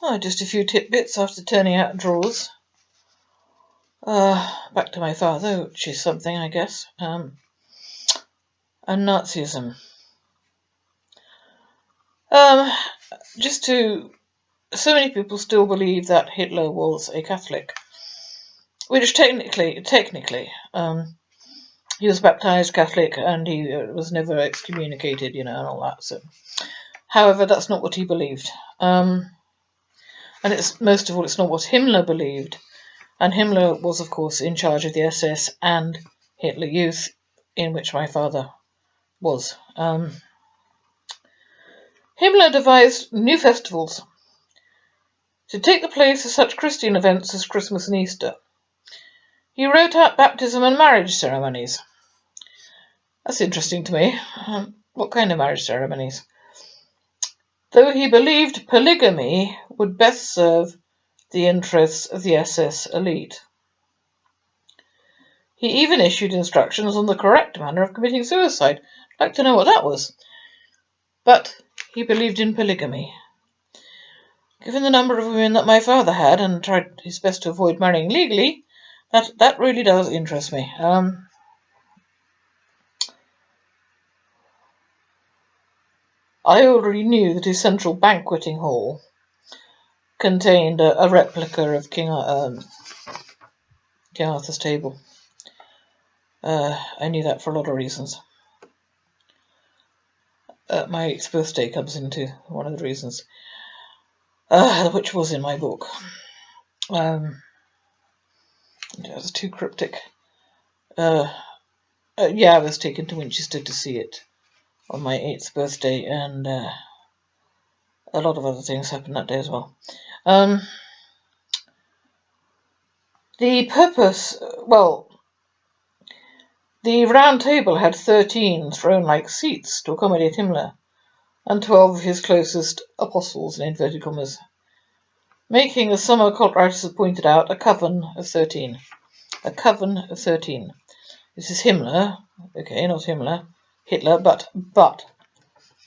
Oh, just a few tidbits after turning out drawers. Back to my father, which is something, I guess. And Nazism. So many people still believe that Hitler was a Catholic, which technically, he was baptized Catholic and he was never excommunicated, and all that. So, however, that's not what he believed. And it's most of all, it's not what Himmler believed. And Himmler was, of course, in charge of the SS and Hitler Youth, in which my father was. Himmler devised new festivals to take the place of such Christian events as Christmas and Easter. He wrote out baptism and marriage ceremonies. That's interesting to me. What kind of marriage ceremonies? Though he believed polygamy would best serve the interests of the SS elite. He even issued instructions on the correct manner of committing suicide. I'd like to know what that was. But he believed in polygamy. Given the number of women that my father had and tried his best to avoid marrying legally, that really does interest me. I already knew that his central banqueting hall contained a replica of King Arthur's table. I knew that for a lot of reasons. My 8th birthday comes into one of the reasons, which was in my book. It was too cryptic. I was taken to Winchester to see it on my 8th birthday, and a lot of other things happened that day as well. The purpose, the round table had 13 throne-like seats to accommodate Himmler and 12 of his closest apostles, in inverted commas, making, as some occult writers have pointed out, a coven of 13. A coven of 13. This is Himmler, okay, not Hitler, but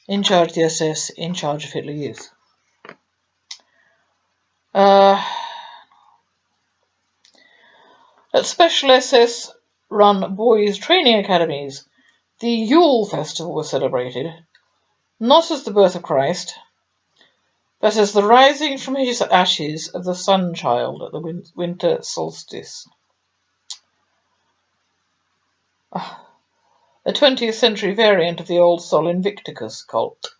in charge of the SS, in charge of Hitler Youth. At special SS-run boys' training academies, the Yule Festival was celebrated, not as the birth of Christ, but as the rising from his ashes of the sun child at the winter solstice. A 20th century variant of the old Sol Invictus cult,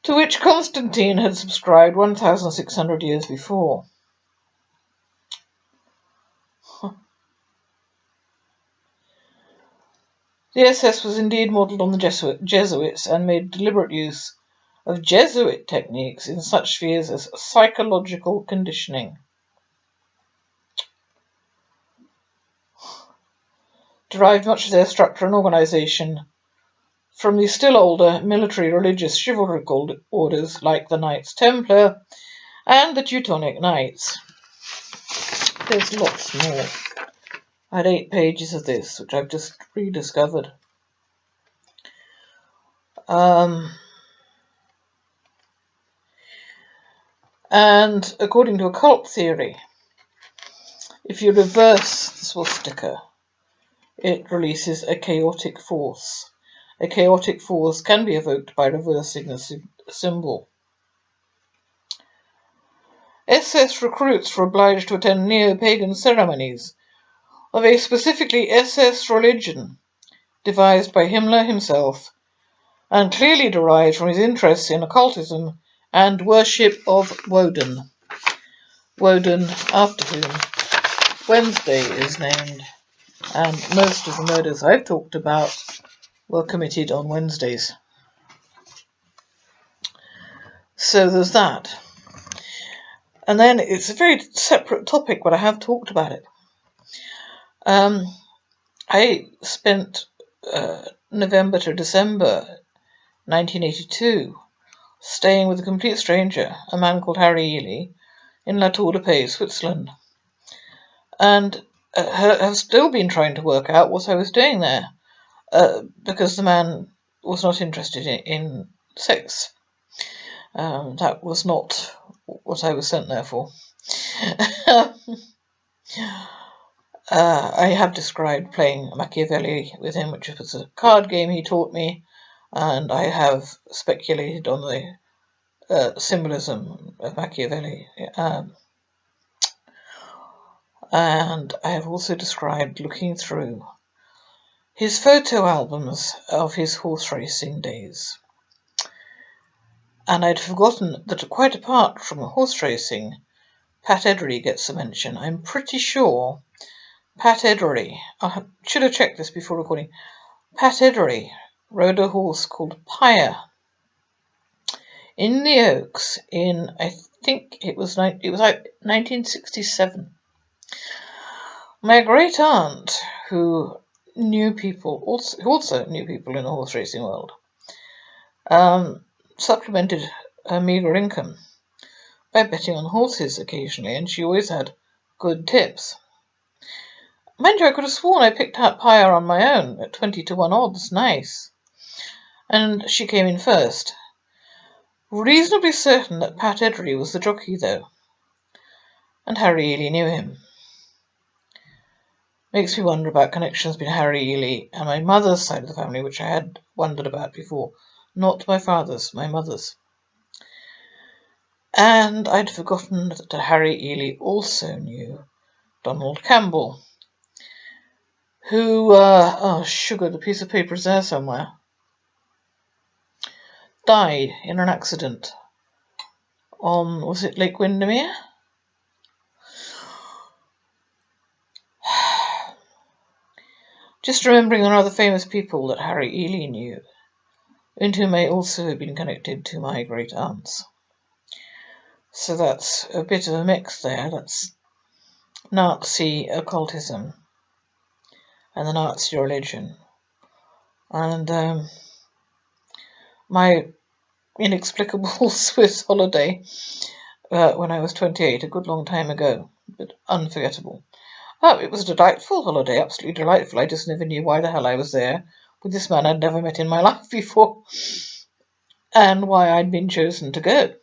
to which Constantine had subscribed 1,600 years before. The SS was indeed modelled on the Jesuits and made deliberate use of Jesuit techniques in such spheres as psychological conditioning. Derived much of their structure and organisation from the still older military religious chivalric orders like the Knights Templar and the Teutonic Knights. There's lots more. I had 8 pages of this, which I've just rediscovered. And according to occult theory, if you reverse the swastika, it releases a chaotic force. A chaotic force can be evoked by reversing the symbol. SS recruits were obliged to attend neo-pagan ceremonies of a specifically SS religion devised by Himmler himself and clearly derived from his interests in occultism and worship of Woden. Woden, after whom Wednesday is named, and most of the murders I've talked about were committed on Wednesdays. So there's that. And then it's a very separate topic, but I have talked about it. I spent November to December 1982 staying with a complete stranger, a man called Harry Ely, in La Tour de Pays, Switzerland, and have still been trying to work out what I was doing there, because the man was not interested in sex. That was not what I was sent there for. I have described playing Machiavelli with him, which was a card game he taught me, and I have speculated on the symbolism of Machiavelli. And I have also described looking through his photo albums of his horse racing days. And I'd forgotten that quite apart from horse racing, Pat Edery gets a mention. I'm pretty sure Pat Edery, I should have checked this before recording, Pat Edery rode a horse called Pyre in the Oaks in, I think it was like 1967. My great aunt, who knew people, also knew people in the horse racing world, supplemented her meagre income by betting on horses occasionally, and she always had good tips. Mind you, I could have sworn I picked out Pyre on my own at 20-1 odds. Nice. And she came in first. Reasonably certain that Pat Edery was the jockey, though, and Harry Ely knew him. Makes me wonder about connections between Harry Ely and my mother's side of the family, which I had wondered about before. Not my father's, my mother's. And I'd forgotten that Harry Ely also knew Donald Campbell, who, sugar, the piece of paper is there somewhere, died in an accident on, was it Lake Windermere? Just remembering on other famous people that Harry Ely knew, and who may also have been connected to my great aunts. So that's a bit of a mix there. That's Nazi occultism and the Nazi religion. And my inexplicable Swiss holiday when I was 28, a good long time ago, but unforgettable. Oh, it was a delightful holiday, absolutely delightful. I just never knew why the hell I was there with this man I'd never met in my life before, and why I'd been chosen to go.